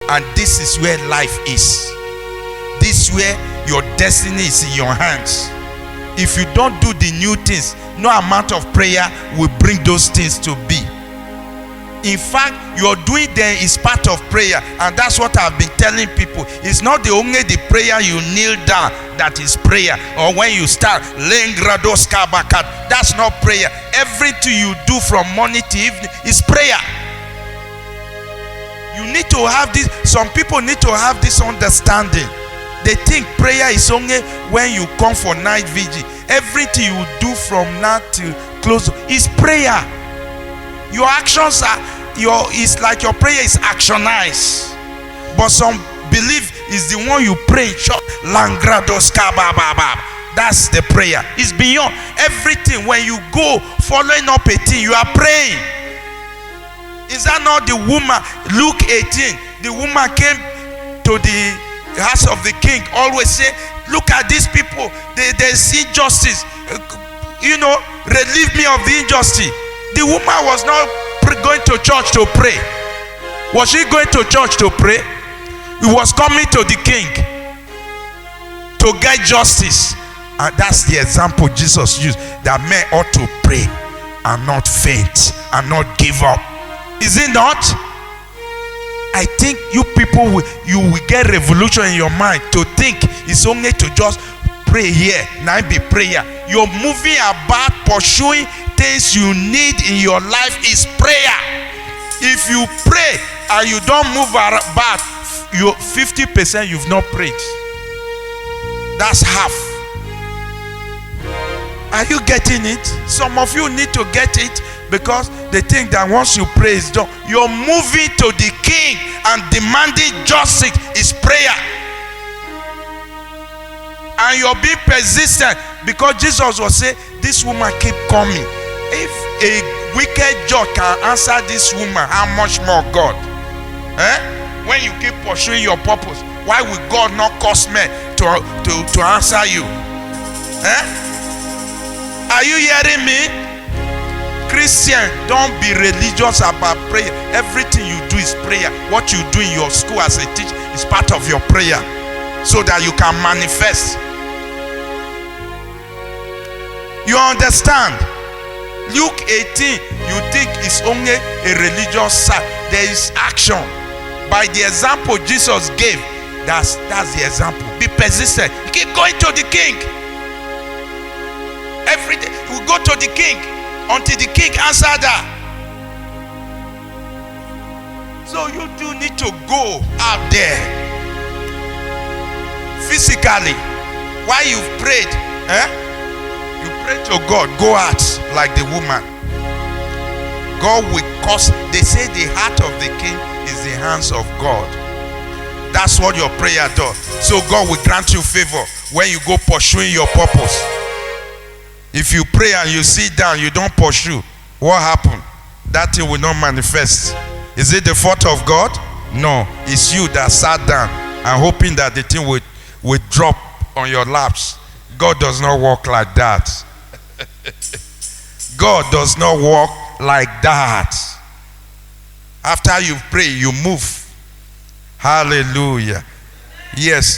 And this is where life is. This is where your destiny is in your hands. If you don't do the new things, no amount of prayer will bring those things to be. In fact, your doing them is part of prayer, and that's what I've been telling people. It's not only the prayer you kneel down that is prayer, or when you start laying grados kabakat, that's not prayer. Everything you do from morning to evening is prayer. You need to have this. Some people need to have this understanding. They think prayer is only when you come for night vigil. Everything you do from now till close is prayer. Your actions are it's like your prayer is actionized. But some believe is the one you pray in church. That's the prayer. It's beyond everything. When you go following up a thing, you are praying. Is that not the woman? Luke 18. The woman came to the house of the king. Always say, look at these people. They see justice. Relieve me of the injustice. The woman was not going to church to pray. Was she going to church to pray? He was coming to the king to get justice. And that's the example Jesus used, that men ought to pray and not faint and not give up. Is it not? I think you people will get revolution in your mind to think it's only to just pray here. Now be prayer. You're moving about, pursuing things you need in your life is prayer. If you pray and you don't move about, you 50% you've not prayed. That's half. Are you getting it? Some of you need to get it, because they think that once you pray it's done. You're moving to the king and demanding justice is prayer. And you're being persistent, because Jesus was saying, this woman keep coming. If a wicked judge can answer this woman, how much more God? When you keep pursuing your purpose, why will God not cause men to answer you? Are you hearing me? Christian, don't be religious about prayer. Everything you do is prayer. What you do in your school as a teacher is part of your prayer, so that you can manifest. You understand? Luke 18, you think it's only a religious side. There is action. By the example Jesus gave, that's the example. Be persistent. You keep going to the king. Every day you go to the king until the king answers that. So you do need to go out there physically. While you've prayed, you pray to God. Go out like the woman. God will cause. They say the heart of the king is the hands of God. That's what your prayer does. So God will grant you favor when you go pursuing your purpose. If you pray and you sit down, you don't pursue, what happened? That thing will not manifest. Is it the fault of God? No, it's you that sat down and hoping that the thing will drop on your laps. God does not work like that. God does not work like that. After you pray, you move. Hallelujah. Yes.